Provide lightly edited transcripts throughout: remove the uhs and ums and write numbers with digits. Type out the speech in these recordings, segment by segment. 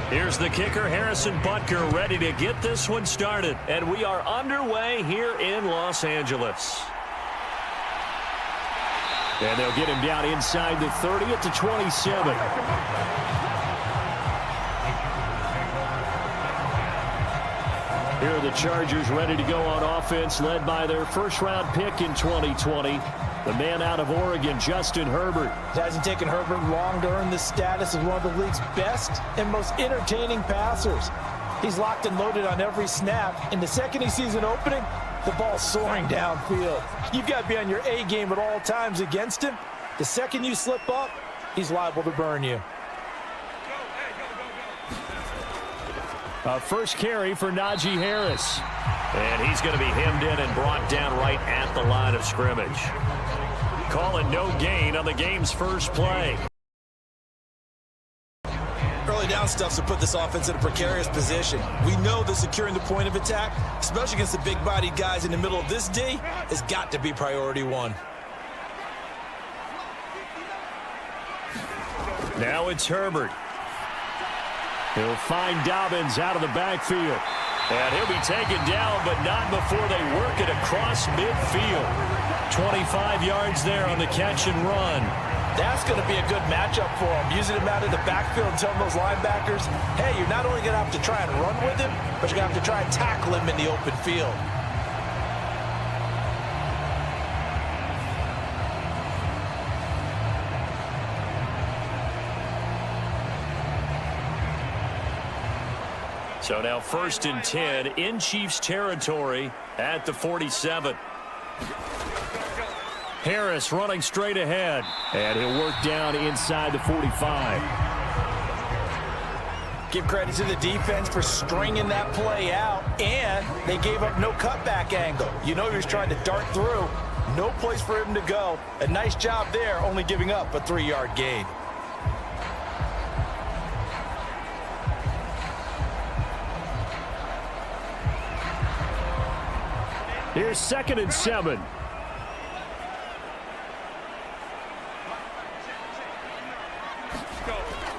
Here's the kicker, Harrison Butker, ready to get this one started. And we are underway here in Los Angeles. And they'll get him down inside the 30 at the 27. Here are the Chargers ready to go on offense, led by their first-round pick in 2020. The man out of Oregon, Justin Herbert. It hasn't taken Herbert long to earn the status as one of the league's best and most entertaining passers. He's locked and loaded on every snap, and the second he sees an opening, the ball's soaring downfield. You've got to be on your A game at all times against him. The second you slip up, he's liable to burn you. First carry for Najee Harris. And he's going to be hemmed in and brought down right at the line of scrimmage. Calling no gain on the game's first play. Early down stuff's to put this offense in a precarious position. We know that securing the point of attack, especially against the big-bodied guys in the middle of this D, has got to be priority one. Now it's Herbert. He'll find Dobbins out of the backfield. And he'll be taken down, but not before they work it across midfield. 25 yards there on the catch and run. That's going to be a good matchup for him. Using him out of the backfield and telling those linebackers, hey, you're not only going to have to try and run with him, but you're going to have to try and tackle him in the open field. So now 1st and 10 in Chiefs territory at the 47. Harris running straight ahead. And he'll work down inside the 45. Give credit to the defense for stringing that play out. And they gave up no cutback angle. You know he was trying to dart through. No place for him to go. A nice job there, only giving up a 3-yard gain. Here's 2nd and 7.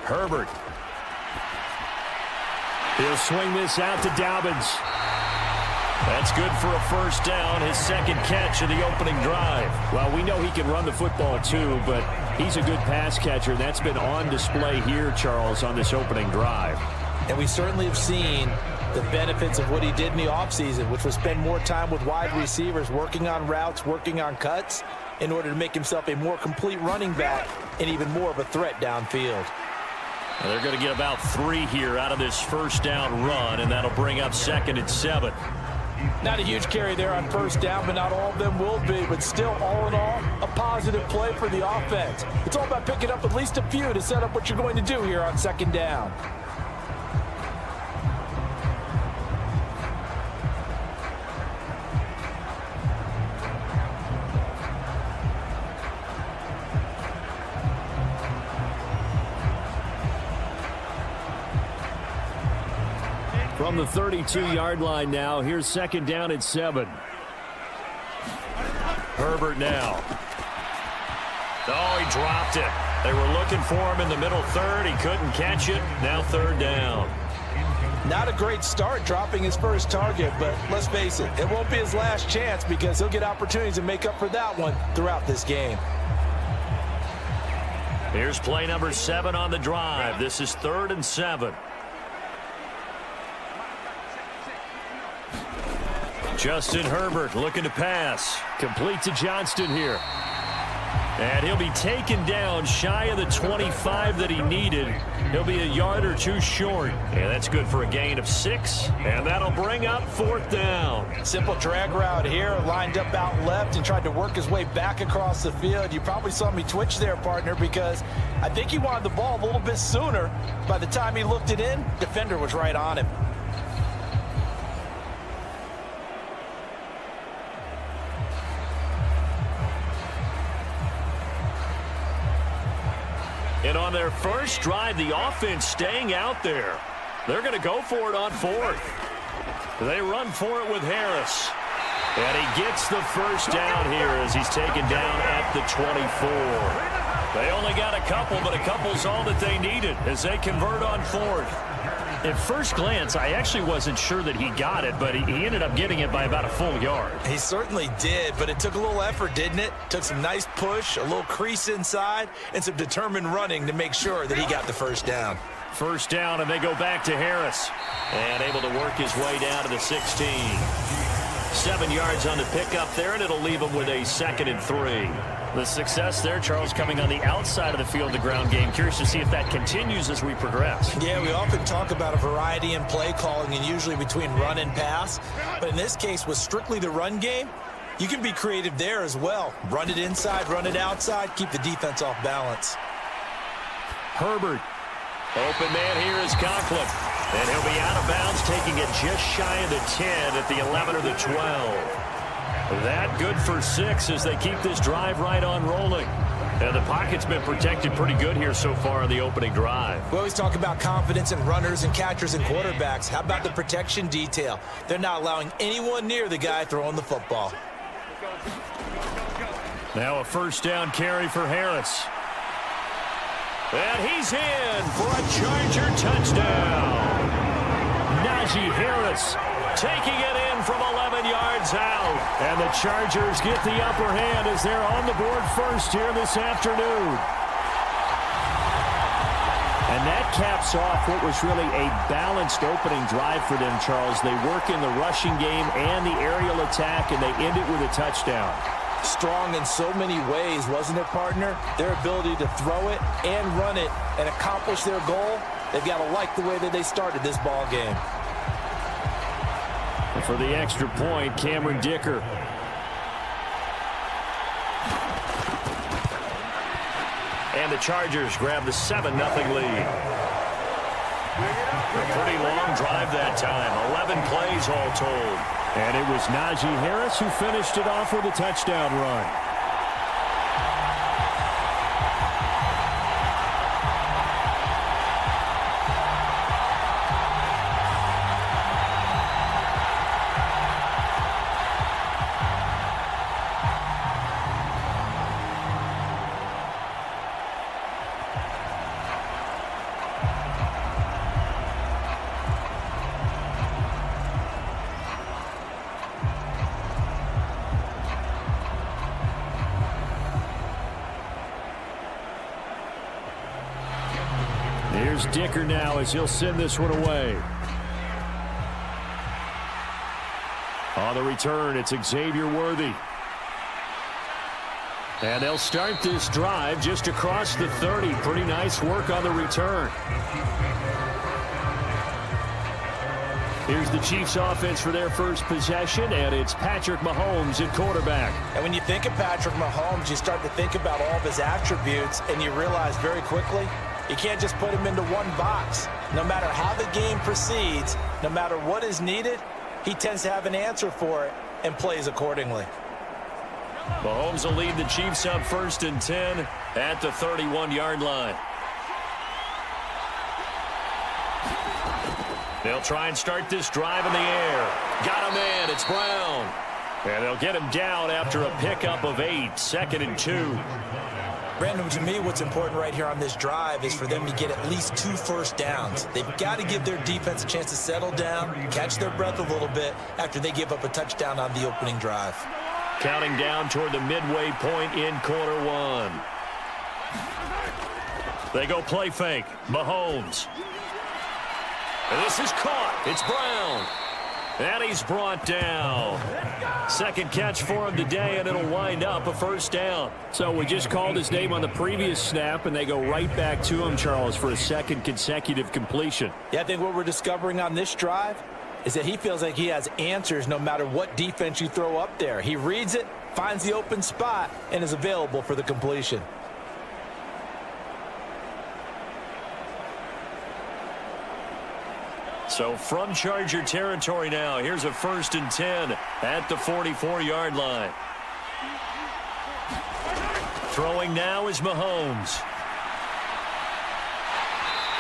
Herbert. He'll swing this out to Dobbins. That's good for a first down, his second catch of the opening drive. Well, we know he can run the football too, but he's a good pass catcher. That's been on display here, Charles, on this opening drive. And we certainly have seen the benefits of what he did in the offseason, which was spend more time with wide receivers, working on routes, working on cuts, in order to make himself a more complete running back and even more of a threat downfield. Well, they're going to get about 3 here out of this first down run, and that'll bring up 2nd and 7. Not a huge carry there on first down, but not all of them will be. But still, all in all, a positive play for the offense. It's all about picking up at least a few to set up what you're going to do here on 2nd down. From the 32-yard line now, here's 2nd down and 7. Herbert now. Oh, he dropped it. They were looking for him in the middle third. He couldn't catch it. Now 3rd down. Not a great start dropping his first target, but let's face it, it won't be his last chance because he'll get opportunities to make up for that one throughout this game. Here's play number 7 on the drive. This is 3rd and 7. Justin Herbert looking to pass. Complete to Johnston here. And he'll be taken down shy of the 25 that he needed. He'll be a yard or 2 short. And that's good for a gain of 6. And that'll bring up 4th down. Simple drag route here. Lined up out left and tried to work his way back across the field. You probably saw me twitch there, partner, because I think he wanted the ball a little bit sooner. By the time he looked it in, defender was right on him. And on their first drive, the offense staying out there. They're going to go for it on 4th. They run for it with Harris. And he gets the first down here as he's taken down at the 24. They only got a couple, but a couple's all that they needed as they convert on fourth. At first glance, I actually wasn't sure that he got it, but he ended up getting it by about a full yard. He certainly did, but it took a little effort, didn't it? Took some nice push, a little crease inside, and some determined running to make sure that he got the first down. First down, and they go back to Harris. And able to work his way down to the 16. 7 yards on the pickup there, and it'll leave him with a 2nd and 3. The success there, Charles, coming on the outside of the field, the ground game. Curious to see if that continues as we progress. Yeah, we often talk about a variety in play calling and usually between run and pass. But in this case, with strictly the run game, you can be creative there as well. Run it inside, run it outside, keep the defense off balance. Herbert. Open man here is Conklin. And he'll be out of bounds, taking it just shy of the 10 at the 11 or the 12. That good for 6 as they keep this drive right on rolling. And the pocket's been protected pretty good here so far on the opening drive. We always talk about confidence in runners and catchers and quarterbacks. How about the protection detail? They're not allowing anyone near the guy throwing the football. Now a first down carry for Harris. And he's in for a Charger touchdown. Najee Harris taking it in from 11 yards out. And the Chargers get the upper hand as they're on the board first here this afternoon. And that caps off what was really a balanced opening drive for them, Charles. They work in the rushing game and the aerial attack, and they end it with a touchdown. Strong in so many ways, wasn't it, partner? Their ability to throw it and run it and accomplish their goal, they've got to like the way that they started this ball game. And for the extra point, Cameron Dicker. And the Chargers grab the 7-0 lead. A pretty long drive that time, 11 plays all told. And it was Najee Harris who finished it off with a touchdown run. Here's Dicker now as he'll send this one away. On the return, it's Xavier Worthy. And they'll start this drive just across the 30. Pretty nice work on the return. Here's the Chiefs offense for their first possession, and it's Patrick Mahomes at quarterback. And when you think of Patrick Mahomes, you start to think about all of his attributes, and you realize very quickly, you can't just put him into one box. No matter how the game proceeds, no matter what is needed, he tends to have an answer for it and plays accordingly. Mahomes will lead the Chiefs up 1st and 10 at the 31-yard line. They'll try and start this drive in the air. Got a man, it's Brown. And they'll get him down after a pickup of 8, 2nd and 2. Brandon, to me, what's important right here on this drive is for them to get at least 2 first downs. They've got to give their defense a chance to settle down, catch their breath a little bit after they give up a touchdown on the opening drive. Counting down toward the midway point in quarter 1. They go play fake. Mahomes. And this is caught. It's Brown. And he's brought down. Second catch for him today, and it'll wind up a first down. So we just called his name on the previous snap, and they go right back to him, Charles, for a second consecutive completion. Yeah, I think what we're discovering on this drive is that he feels like he has answers no matter what defense you throw up there. He reads it, finds the open spot, and is available for the completion. So from Charger territory now, here's a 1st and 10 at the 44-yard line. Throwing now is Mahomes.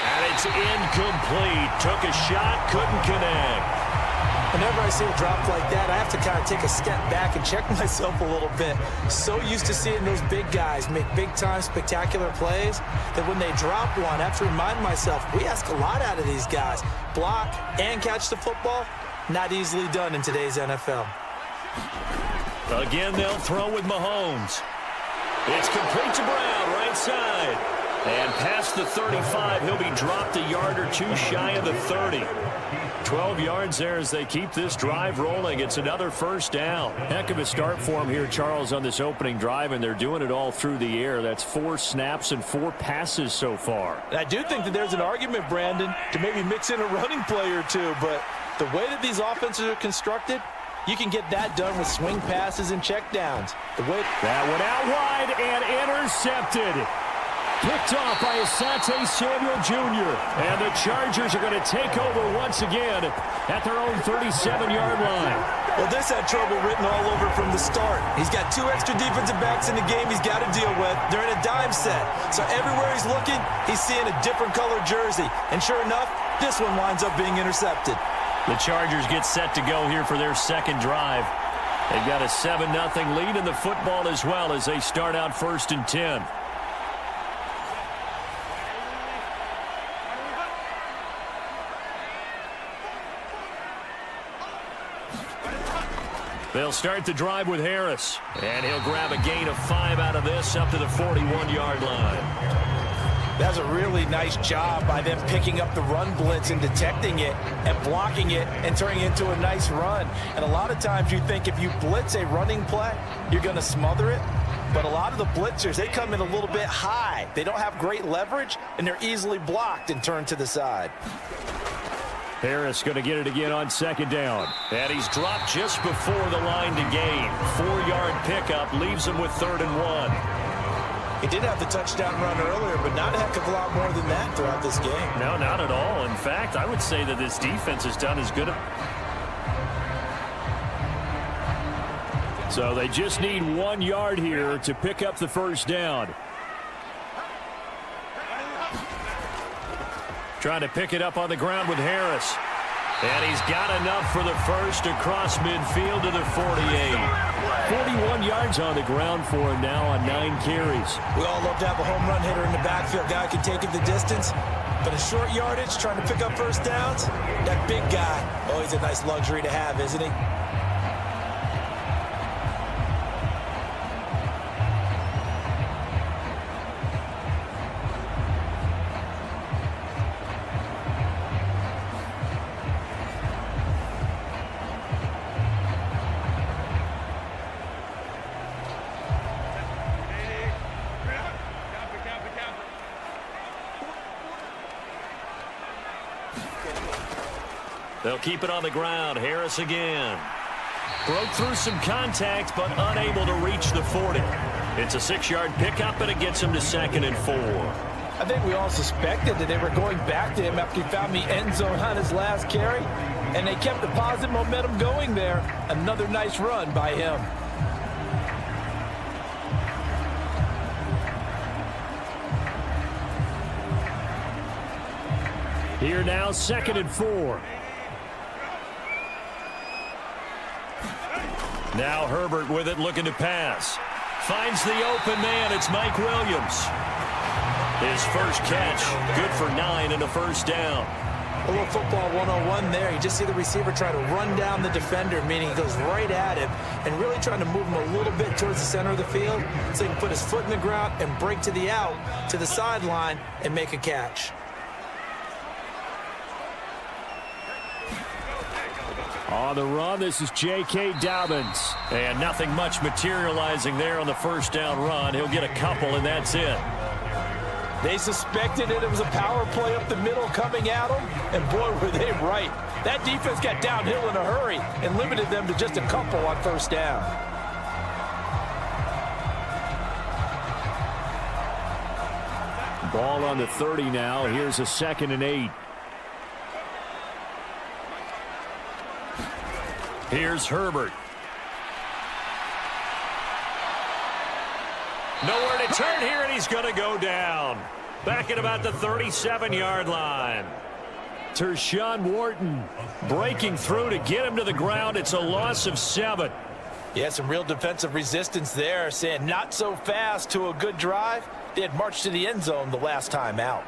And it's incomplete. Took a shot, couldn't connect. Whenever I see a drop like that, I have to kind of take a step back and check myself a little bit. So used to seeing those big guys make big-time spectacular plays that when they drop one, I have to remind myself, we ask a lot out of these guys. Block and catch the football, not easily done in today's NFL. Again, they'll throw with Mahomes. It's complete to Brown, right side. And past the 35, he'll be dropped a yard or two shy of the 30. 12 yards there as they keep this drive rolling. It's another first down. Heck of a start for him here, Charles, on this opening drive, and they're doing it all through the air. That's 4 snaps and 4 passes so far. And I do think that there's an argument, Brandon, to maybe mix in a running play or two, but the way that these offenses are constructed, you can get that done with swing passes and checkdowns. That one out wide and intercepted. Picked off by Asante Samuel Jr. And the Chargers are going to take over once again at their own 37-yard line. Well, this had trouble written all over from the start. He's got 2 extra defensive backs in the game he's got to deal with. They're in a dime set. So everywhere he's looking, he's seeing a different colored jersey. And sure enough, this one winds up being intercepted. The Chargers get set to go here for their second drive. They've got a 7-0 lead in the football as well as they start out 1st and 10. They'll start the drive with Harris, and he'll grab a gain of 5 out of this up to the 41-yard line. That's a really nice job by them picking up the run blitz and detecting it and blocking it and turning it into a nice run. And a lot of times you think if you blitz a running play, you're going to smother it. But a lot of the blitzers, they come in a little bit high. They don't have great leverage, and they're easily blocked and turned to the side. Harris going to get it again on 2nd down. And he's dropped just before the line to gain. 4-yard pickup leaves him with 3rd and 1. He did have the touchdown run earlier, but not a heck of a lot more than that throughout this game. No, not at all. In fact, I would say that this defense has done as good. So they just need 1 yard here to pick up the first down. Trying to pick it up on the ground with Harris. And he's got enough for the first across midfield to the 48. 41 yards on the ground for him now on 9 carries. We all love to have a home run hitter in the backfield. Guy can take it the distance. But a short yardage, trying to pick up first downs, that big guy, oh, he's a nice luxury to have, isn't he? They'll keep it on the ground. Harris again. Broke through some contact, but unable to reach the 40. It's a 6-yard pickup, and it gets him to 2nd and 4. I think we all suspected that they were going back to him after he found the end zone on his last carry, and they kept the positive momentum going there. Another nice run by him. Here now, 2nd and 4. Now Herbert with it, looking to pass. Finds the open man. It's Mike Williams. His first catch, good for 9 and a first down. A little football 101 there. You just see the receiver try to run down the defender, meaning he goes right at him and really trying to move him a little bit towards the center of the field so he can put his foot in the ground and break to the out, to the sideline, and make a catch. On the run, this is J.K. Dobbins. And nothing much materializing there on the first down run. He'll get a couple, and that's it. They suspected it was a power play up the middle coming at them, and boy, were they right. That defense got downhill in a hurry and limited them to just a couple on first down. Ball on the 30 now. Here's a 2nd and 8. Here's Herbert. Nowhere to turn here, and he's going to go down. Back at about the 37-yard line. Tershawn Wharton breaking through to get him to the ground. It's a loss of 7. Yeah, some real defensive resistance there, saying not so fast to a good drive. They had marched to the end zone the last time out.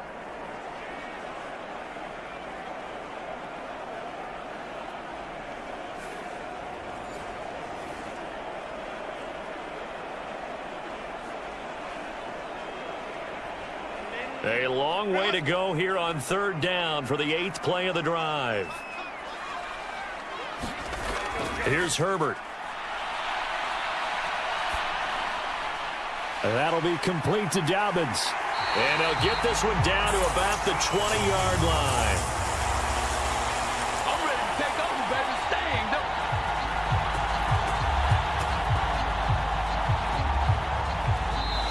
A long way to go here on 3rd down for the 8th play of the drive. Here's Herbert. That'll be complete to Dobbins. And they'll get this one down to about the 20-yard line. I'm ready to take over, baby. Stand up.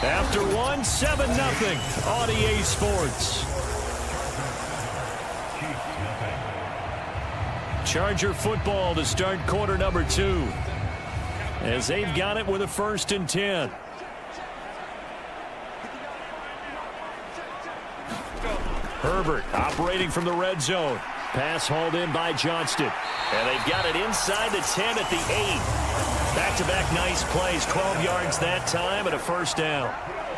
After one, 7-0 on EA Sports. Charger football to start quarter number 2. As they've got it with a 1st and 10. Herbert operating from the red zone. Pass hauled in by Johnston. And they've got it inside the 10 at the 8. Back-to-back nice plays. 12 yards that time and a 1st down.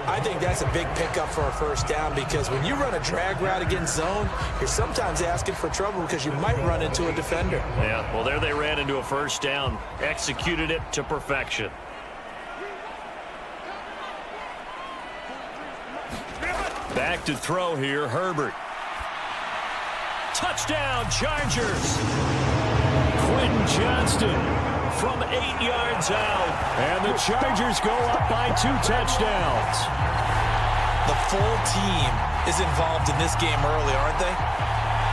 I think that's a big pickup for a 1st down because when you run a drag route against zone, you're sometimes asking for trouble because you might run into a defender. Yeah, well, there they ran into a 1st down. Executed it to perfection. Back to throw here, Herbert. Touchdown, Chargers. Quentin Johnston from 8 yards out. And the Chargers go up by 2 touchdowns. The full team is involved in this game early, aren't they?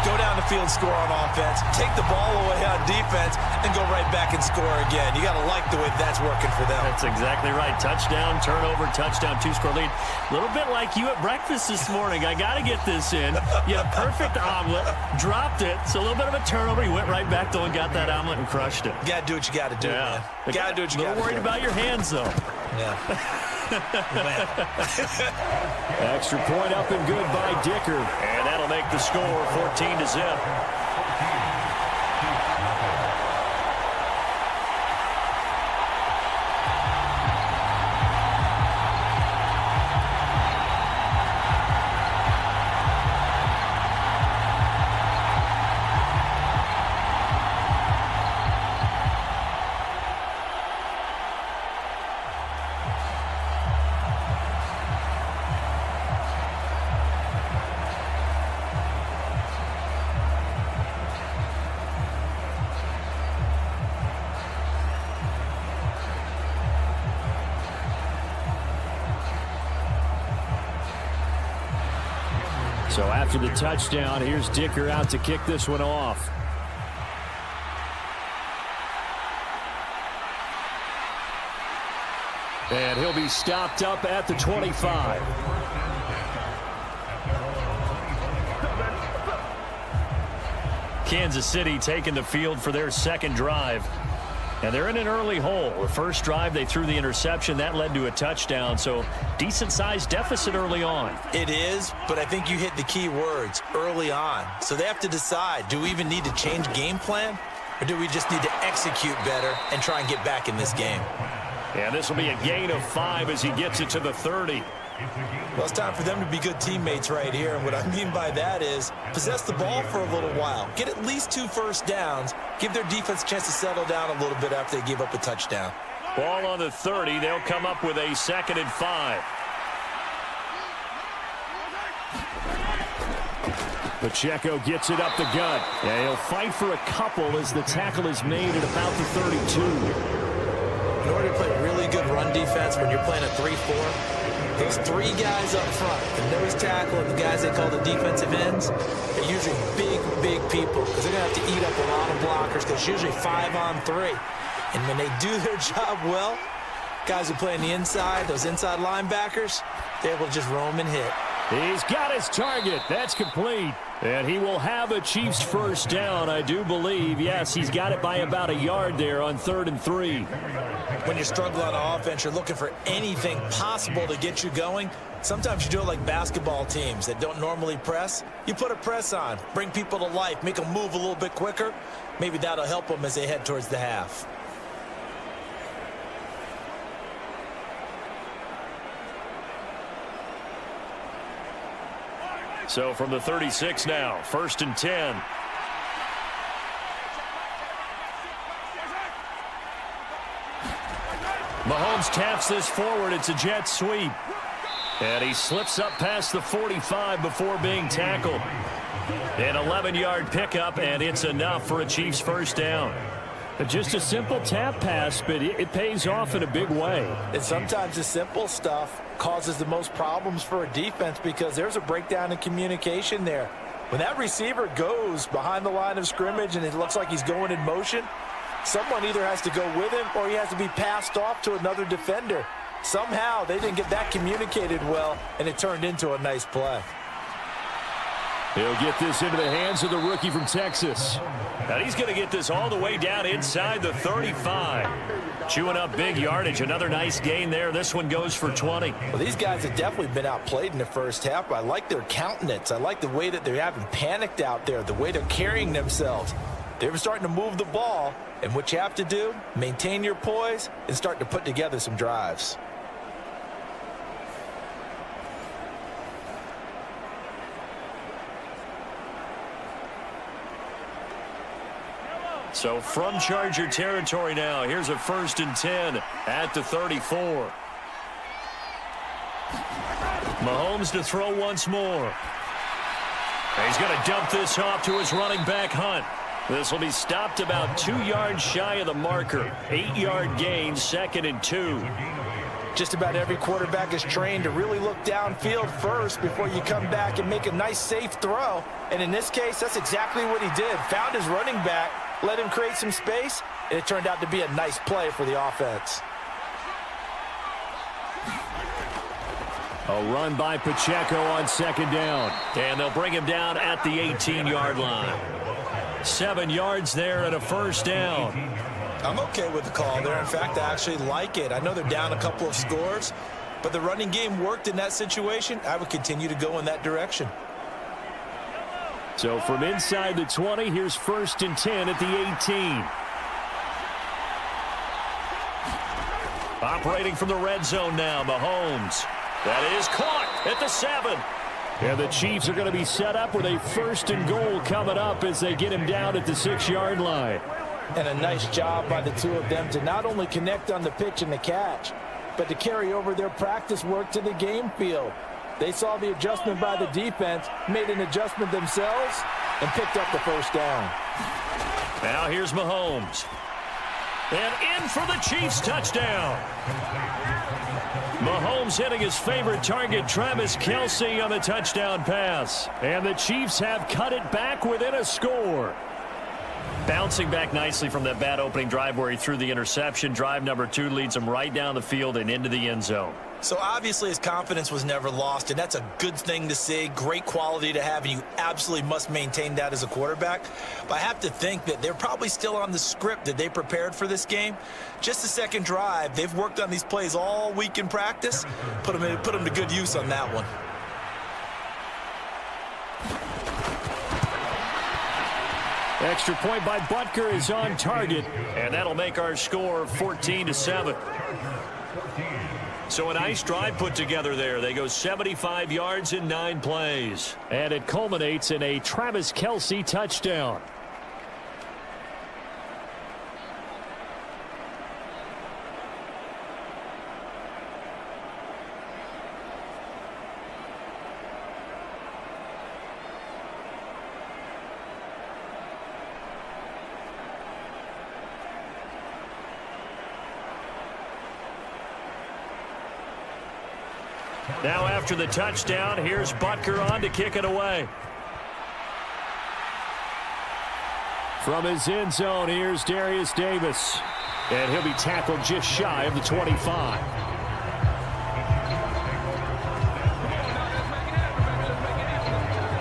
Go down the field, score on offense, take the ball away on defense, and go right back and score again. You got to like the way that's working for them. That's exactly right. Touchdown, turnover, touchdown, 2-score lead. A little bit like you at breakfast this morning. I got to get this in. You had a perfect omelet, dropped it. So a little bit of a turnover. You went right back though and got that omelet and crushed it. You got to do what you got to do, man. You got to do what you got to do. Worried about your hands, though. Yeah. Extra point up and good by Dicker. And that'll make the score 14-0. So after the touchdown, here's Dicker out to kick this one off. And he'll be stopped up at the 25. Kansas City taking the field for their 2nd drive. And they're in an early hole. The first drive, they threw the interception. That led to a touchdown. So decent-sized deficit early on. It is, but I think you hit the key words, early on. So they have to decide, do we even need to change game plan? Or do we just need to execute better and try and get back in this game? And this will be a gain of 5 as he gets it to the 30. Well, it's time for them to be good teammates right here. And what I mean by that is possess the ball for a little while. Get at least 2 first downs. Give their defense a chance to settle down a little bit after they give up a touchdown. Ball on the 30. They'll come up with a 2nd and 5. Pacheco gets it up the gut. And he'll fight for a couple as the tackle is made at about the 32. In order to play really good run defense when you're playing a 3-4, these 3 guys up front, the nose tackle and the guys they call the defensive ends, are usually big people because they're going to have to eat up a lot of blockers because it's usually 5-on-3. And when they do their job well, guys who play on the inside, those inside linebackers, they're able to just roam and hit. He's got his target. That's complete. And he will have a Chiefs first down, I do believe. Yes, he's got it by about a yard there on 3rd and 3. When you struggle on offense, you're looking for anything possible to get you going. Sometimes you do it like basketball teams that don't normally press. You put a press on, bring people to life, make them move a little bit quicker. Maybe that'll help them as they head towards the half. So from the 36 now, 1st and 10. Mahomes taps this forward. It's a jet sweep. And he slips up past the 45 before being tackled. An 11-yard pickup, and it's enough for a Chiefs first down. Just a simple tap pass, but it pays off in a big way. And sometimes the simple stuff causes the most problems for a defense because there's a breakdown in communication there. When that receiver goes behind the line of scrimmage and it looks like he's going in motion, someone either has to go with him or he has to be passed off to another defender. Somehow they didn't get that communicated well, and it turned into a nice play. He'll get this into the hands of the rookie from Texas. And he's going to get this all the way down inside the 35. Chewing up big yardage. Another nice gain there. This one goes for 20. Well, these guys have definitely been outplayed in the first half, but I like their countenance. I like the way that they're having panicked out there, the way they're carrying themselves. They're starting to move the ball, and what you have to do, maintain your poise and start to put together some drives. So from Charger territory now, here's a 1st and 10 at the 34. Mahomes to throw once more. He's going to dump this off to his running back, Hunt. This will be stopped about 2 yards shy of the marker. 8-yard gain, 2nd and 2. Just about every quarterback is trained to really look downfield first before you come back and make a nice, safe throw. And in this case, that's exactly what he did. Found his running back, let him create some space, and it turned out to be a nice play for the offense. A run by Pacheco on 2nd down. And they'll bring him down at the 18-yard line. 7 yards there and a first down. I'm okay with the call there. In fact, I actually like it. I know they're down a couple of scores, but the running game worked in that situation. I would continue to go in that direction. So from inside the 20, here's 1st and 10 at the 18. Operating from the red zone now, Mahomes. That is caught at the 7. And the Chiefs are going to be set up with a 1st and goal coming up as they get him down at the 6-yard line. And a nice job by the two of them to not only connect on the pitch and the catch, but to carry over their practice work to the game field. They saw the adjustment by the defense, made an adjustment themselves, and picked up the first down. Now here's Mahomes. And in for the Chiefs touchdown. Mahomes hitting his favorite target, Travis Kelce, on the touchdown pass. And the Chiefs have cut it back within a score. Bouncing back nicely from that bad opening drive where he threw the interception. Drive number 2 leads him right down the field and into the end zone. So obviously his confidence was never lost, and that's a good thing to see, great quality to have, and you absolutely must maintain that as a quarterback. But I have to think that they're probably still on the script that they prepared for this game. Just the second drive, they've worked on these plays all week in practice. Put them to good use on that one. Extra point by Butker is on target, and that'll make our score 14-7. So a nice drive put together there. They go 75 yards in 9 plays. And it culminates in a Travis Kelce touchdown. Now after the touchdown, here's Butker on to kick it away. From his end zone, here's Darius Davis. And he'll be tackled just shy of the 25.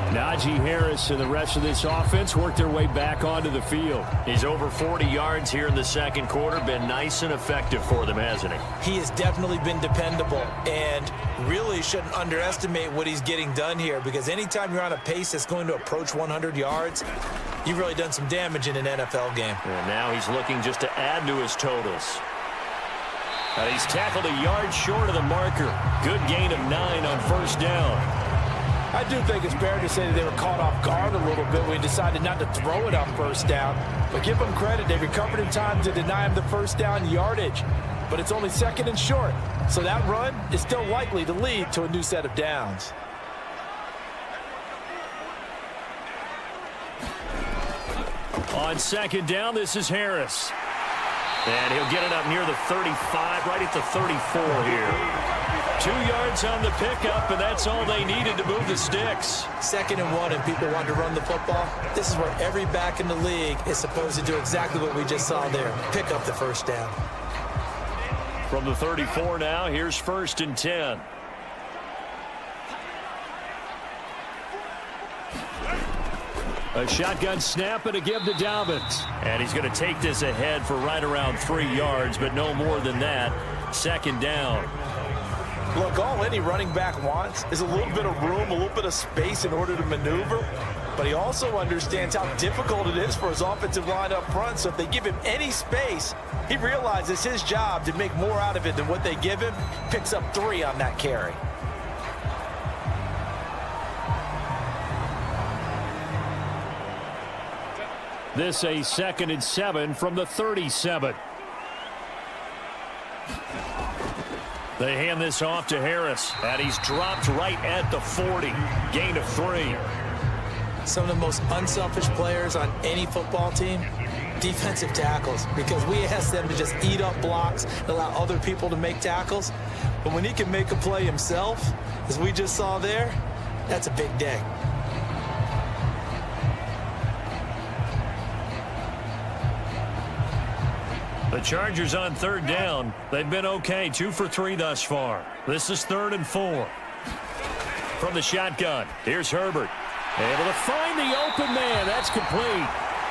Najee Harris and the rest of this offense work their way back onto the field. He's over 40 yards here in the second quarter. Been nice and effective for them, hasn't he? He has definitely been dependable and really shouldn't underestimate what he's getting done here, because anytime you're on a pace that's going to approach 100 yards, you've really done some damage in an NFL game. And now he's looking just to add to his totals. And he's tackled a yard short of the marker. Good gain of 9 on first down. I do think it's fair to say that they were caught off guard a little bit when he decided not to throw it on first down. But give them credit. They recovered in time to deny him the first down yardage. But it's only second and short. So that run is still likely to lead to a new set of downs. On second down, this is Harris. And he'll get it up near the 35, right at the 34 here. 2 yards on the pickup, and that's all they needed to move the sticks. 2nd and 1, and people want to run the football. This is where every back in the league is supposed to do exactly what we just saw there. Pick up the first down. From the 34 now, here's 1st and 10. A shotgun snap and a give to Dobbins. And he's going to take this ahead for right around 3 yards, but no more than that. 2nd down. Look, all any running back wants is a little bit of room, a little bit of space in order to maneuver. But he also understands how difficult it is for his offensive line up front. So if they give him any space, he realizes his job to make more out of it than what they give him. Picks up 3 on that carry. This a 2nd and 7 from the 37. They hand this off to Harris, and he's dropped right at the 40. Gain of 3. Some of the most unselfish players on any football team, defensive tackles, because we ask them to just eat up blocks and allow other people to make tackles. But when he can make a play himself, as we just saw there, that's a big day. The Chargers on 3rd down. They've been okay, 2 for 3 thus far. This is 3rd and 4. From the shotgun, here's Herbert. Able to find the open man. That's complete.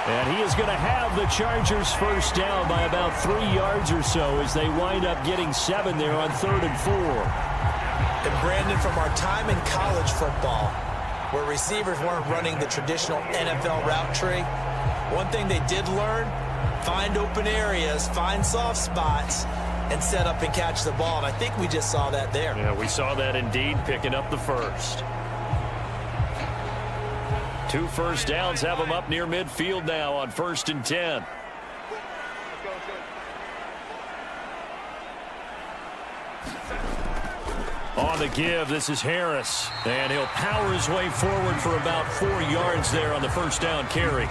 And he is going to have the Chargers first down by about 3 yards or so as they wind up getting 7 there on 3rd and 4. And Brandon, from our time in college football, where receivers weren't running the traditional NFL route tree, one thing they did learn: find open areas, find soft spots, and set up and catch the ball. And I think we just saw that there. Yeah, we saw that indeed, picking up the first. 2 first downs have them up near midfield now on 1st and 10. On the give, this is Harris. And he'll power his way forward for about 4 yards there on the first down carry.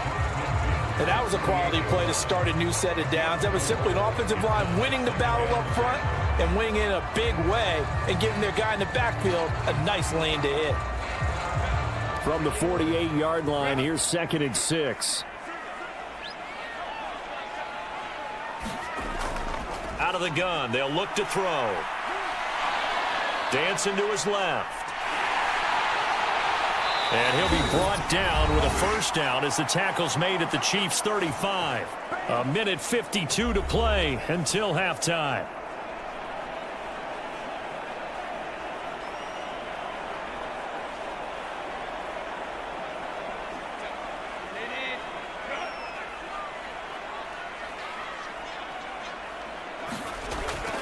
And that was a quality play to start a new set of downs. That was simply an offensive line winning the battle up front and winning in a big way and giving their guy in the backfield a nice lane to hit. From the 48-yard line, here's 2nd and 6. Out of the gun, they'll look to throw. Dancing to his left. And he'll be brought down with a first down as the tackle's made at the Chiefs' 35. 1:52 to play until halftime.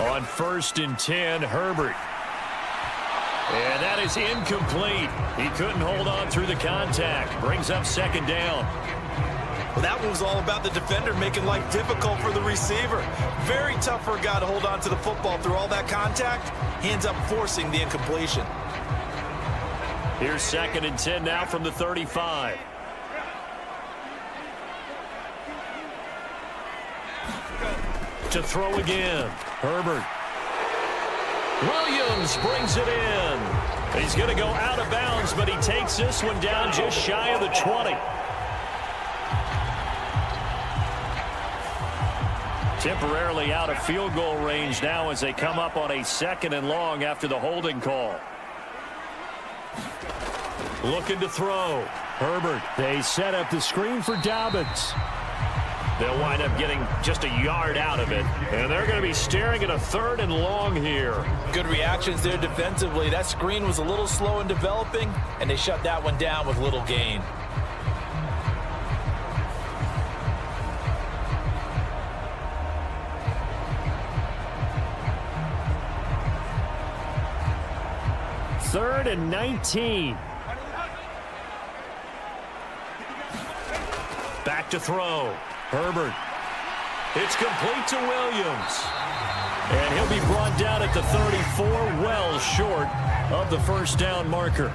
On 1st and 10, Herbert. And that is incomplete. He couldn't hold on through the contact. Brings up 2nd down. Well, that one was all about the defender making life difficult for the receiver. Very tough for a guy to hold on to the football through all that contact. He ends up forcing the incompletion. Here's 2nd and 10 now from the 35. To throw again. Herbert. Williams brings it in. He's going to go out of bounds, but he takes this one down just shy of the 20. Temporarily out of field goal range now as they come up on a 2nd and long after the holding call. looking to throw. Herbert, they set up the screen for Dobbins. They'll wind up getting just a yard out of it. And they're going to be staring at a 3rd and long here. Good reactions there defensively. That screen was a little slow in developing, and they shut that one down with little gain. Third and 19. Back to throw. Herbert. It's complete to Williams. And he'll be brought down at the 34, well short of the first down marker.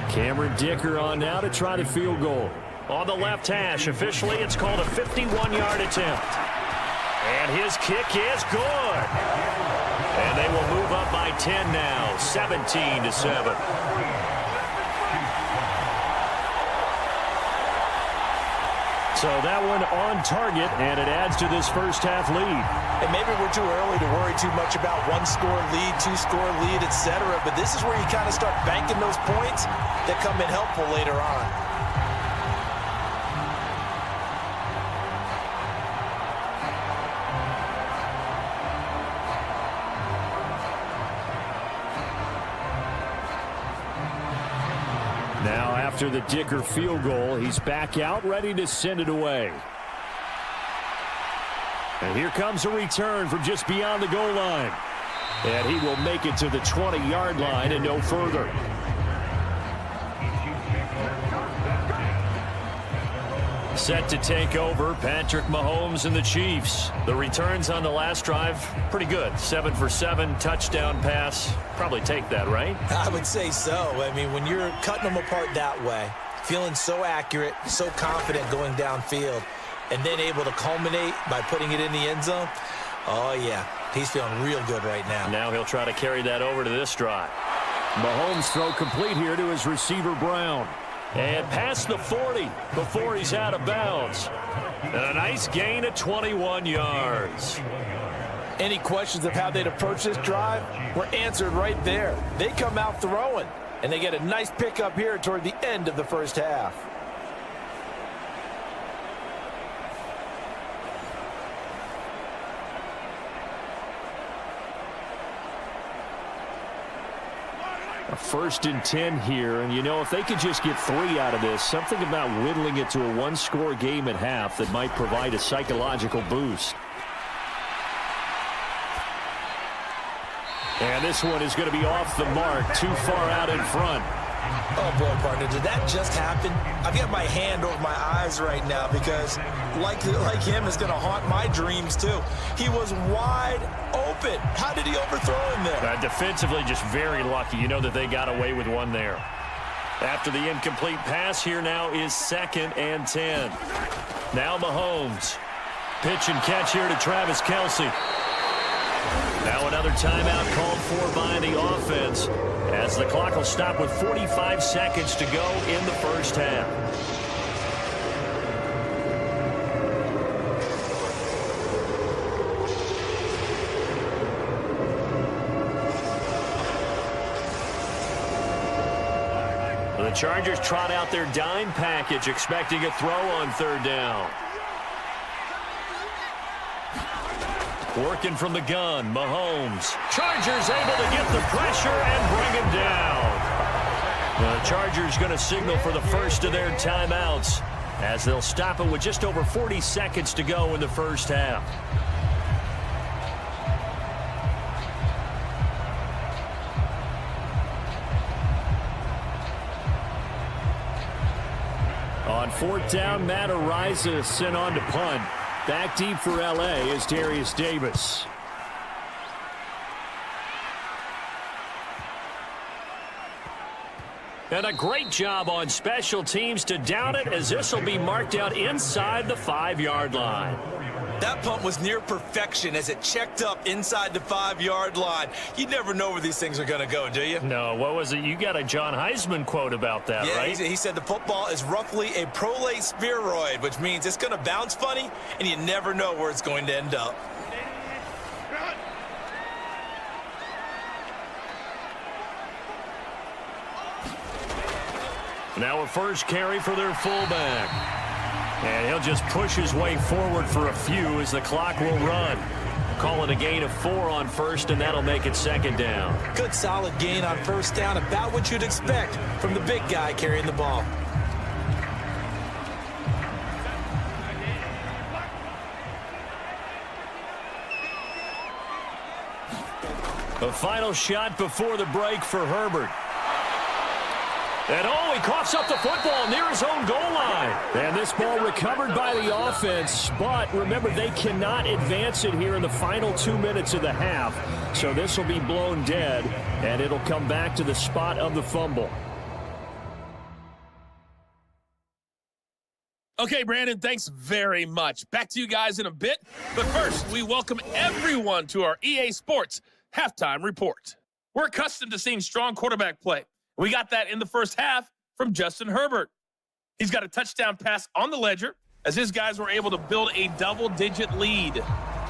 Cameron Dicker on now to try the field goal. On the left hash, officially it's called a 51-yard attempt. And his kick is good. And they will move up by 10 now, 17-7. So that one on target, and it adds to this first half lead. And maybe we're too early to worry too much about 1-score lead, 2-score lead, etc. But this is where you kind of start banking those points that come in helpful later on. Now after the Dicker field goal, he's back out, ready to send it away. And here comes a return from just beyond the goal line. And he will make it to the 20-yard line and no further. Set to take over, Patrick Mahomes and the Chiefs. The returns on the last drive, pretty good. 7 for 7, touchdown pass. Probably take that, right? I would say so. I mean, when you're cutting them apart that way, feeling so accurate, so confident going downfield, and then able to culminate by putting it in the end zone, oh, yeah, he's feeling real good right now. Now he'll try to carry that over to this drive. Mahomes throw complete here to his receiver, Brown. And past the 40 before he's out of bounds. And a nice gain of 21 yards. Any questions of how they'd approach this drive were answered right there. They come out throwing, and they get a nice pickup here toward the end of the first half. A 1st and 10 here, and you know, if they could just get 3 out of this, something about whittling it to a 1-score game at half that might provide a psychological boost. And this one is going to be off the mark, too far out in front. Oh, boy, partner, did that just happen? I've got my hand over my eyes right now because, like him, it's going to haunt my dreams, too. He was wide open. How did he overthrow him there? Defensively, just very lucky. You know that they got away with one there. After the incomplete pass, here now is 2nd and 10. Now Mahomes. Pitch and catch here to Travis Kelce. Now another timeout called for by the offense, as the clock will stop with 45 seconds to go in the first half. The Chargers trot out their dime package, expecting a throw on 3rd down. Working from the gun, Mahomes. Chargers able to get the pressure and bring him down. The Chargers going to signal for the first of their timeouts, as they'll stop it with just over 40 seconds to go in the first half. On 4th down, Matt Araiza sent on to punt. Back deep for L.A. is Darius Davis. And a great job on special teams to down it, as this will be marked out inside the 5-yard line. That punt was near perfection as it checked up inside the 5-yard line. You never know where these things are going to go, do you? No, what was it? You got a John Heisman quote about that, yeah, right? He said the football is roughly a prolate spheroid, which means it's going to bounce funny, and you never know where it's going to end up. Now a first carry for their fullback. And he'll just push his way forward for a few as the clock will run. Call it a gain of 4 on first, and that'll make it second down. Good solid gain on first down, about what you'd expect from the big guy carrying the ball. A final shot before the break for Herbert. And he coughs up the football near his own goal line. And this ball recovered by the offense. But remember, they cannot advance it here in the final 2 minutes of the half. So this will be blown dead, and it'll come back to the spot of the fumble. Okay, Brandon, thanks very much. Back to you guys in a bit. But first, we welcome everyone to our EA Sports Halftime Report. We're accustomed to seeing strong quarterback play. We got that in the first half from Justin Herbert. He's got a touchdown pass on the ledger as his guys were able to build a double-digit lead.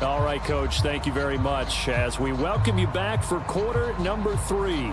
All right, Coach, thank you very much as we welcome you back for quarter number 3.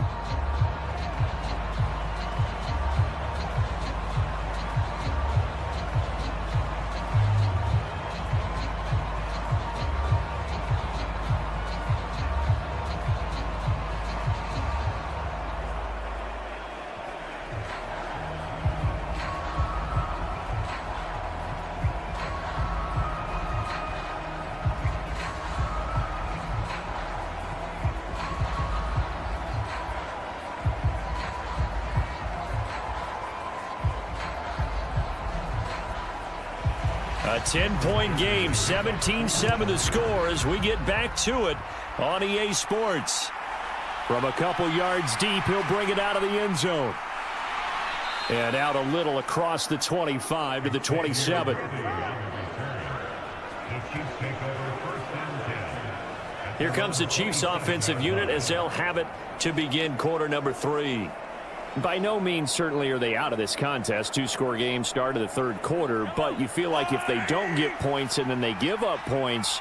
A 10-point game, 17-7 the score as we get back to it on EA Sports. From a couple yards deep, he'll bring it out of the end zone. And out a little across the 25 to the 27. Here comes the Chiefs offensive unit as they'll have it to begin quarter number 3. By no means certainly are they out of this contest. 2-score game start of the third quarter, but you feel like if they don't get points and then they give up points,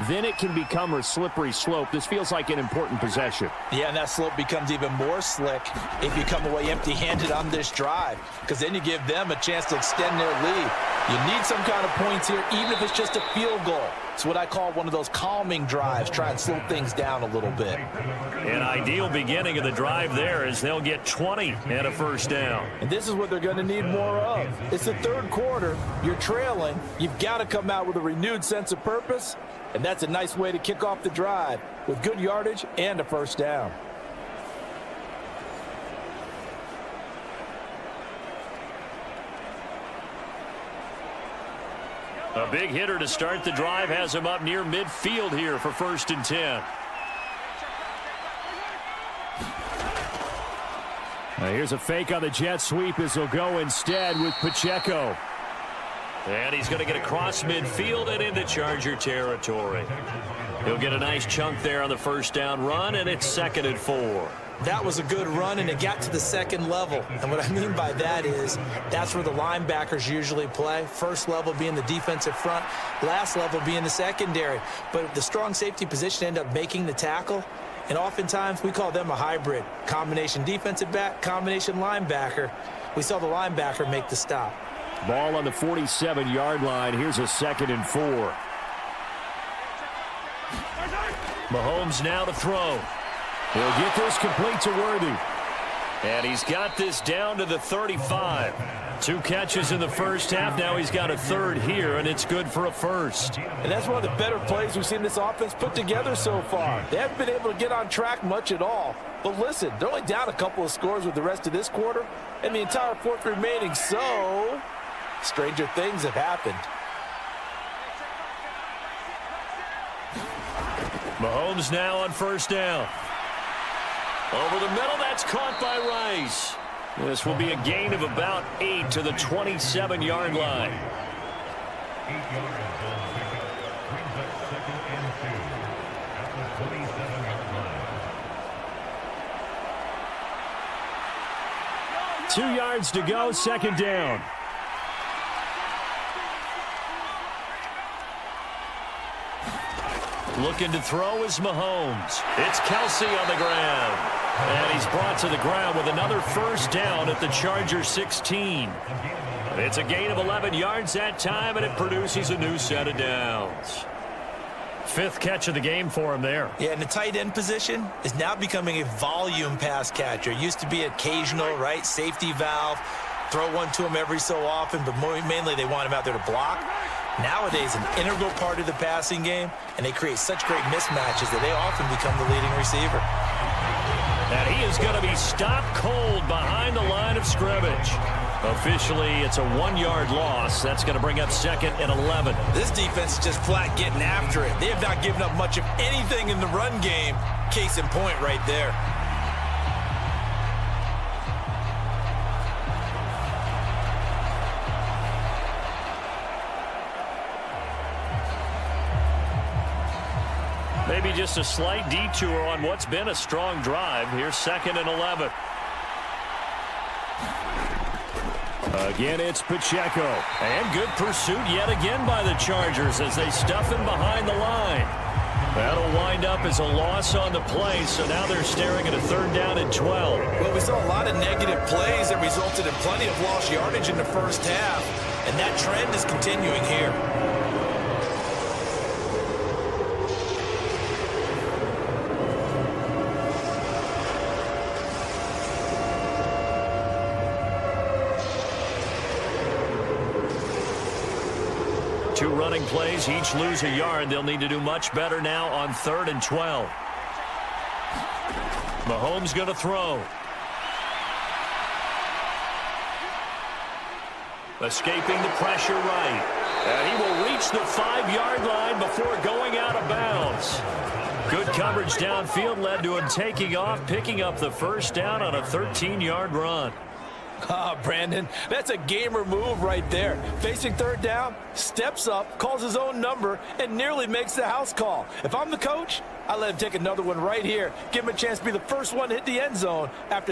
then it can become a slippery slope. This feels like an important possession. Yeah, and that slope becomes even more slick if you come away empty-handed on this drive, because then you give them a chance to extend their lead. You need some kind of points here, even if it's just a field goal. It's what I call one of those calming drives, try and slow things down a little bit. An ideal beginning of the drive there as they'll get 20 and a first down. And this is what they're going to need more of. It's the third quarter. You're trailing. You've got to come out with a renewed sense of purpose, and that's a nice way to kick off the drive with good yardage and a first down. A big hitter to start the drive has him up near midfield here for 1st and 10. Here's a fake on the jet sweep as he'll go instead with Pacheco. And he's going to get across midfield and into Charger territory. He'll get a nice chunk there on the first down run, and it's 2nd and 4. That was a good run, and it got to the second level. And what I mean by that is that's where the linebackers usually play. First level being the defensive front, last level being the secondary. But the strong safety position ended up making the tackle. And oftentimes we call them a hybrid. Combination defensive back, combination linebacker. We saw the linebacker make the stop. Ball on the 47-yard line. Here's a 2nd and 4. Mahomes now to throw. He'll get this complete to Worthy. And he's got this down to the 35. 2 catches in the first half. Now he's got a third here, and it's good for a first. And that's one of the better plays we've seen this offense put together so far. They haven't been able to get on track much at all. But listen, they're only down a couple of scores with the rest of this quarter and the entire fourth remaining. So, stranger things have happened. Mahomes now on first down. Over the middle, that's caught by Rice. This will be a gain of about 8 to the 27-yard line. Two yards to go, second down. Looking to throw is Mahomes. It's Kelsey on the ground. And he's brought to the ground with another first down at the Chargers 16. It's a gain of 11 yards that time, and it produces a new set of downs. Fifth catch of the game for him there. Yeah, and the tight end position is now becoming a volume pass catcher. Used to be occasional, right, safety valve, throw one to him every so often, but mainly they want him out there to block. Nowadays, an integral part of the passing game, and they create such great mismatches that they often become the leading receiver. And he is going to be stopped cold behind the line of scrimmage. Officially, it's a 1-yard loss. That's going to bring up second and 11. This defense is just flat getting after it. They have not given up much of anything in the run game. Case in point right there. Maybe just a slight detour on what's been a strong drive. Here's second and 11. Again, it's Pacheco. And good pursuit yet again by the Chargers as they stuff him behind the line. That'll wind up as a loss on the play, so now they're staring at a third down and 12. Well, we saw a lot of negative plays that resulted in plenty of lost yardage in the first half, and that trend is continuing here. Two running plays, each lose a yard. They'll need to do much better now on 3rd and 12. Mahomes going to throw. Escaping the pressure right. And he will reach the 5-yard line before going out of bounds. Good coverage downfield led to him taking off, picking up the first down on a 13-yard run. Brandon, that's a gamer move right there. Facing third down, steps up, calls his own number, and nearly makes the house call. If I'm the coach, I let him take another one right here. Give him a chance to be the first one to hit the end zone after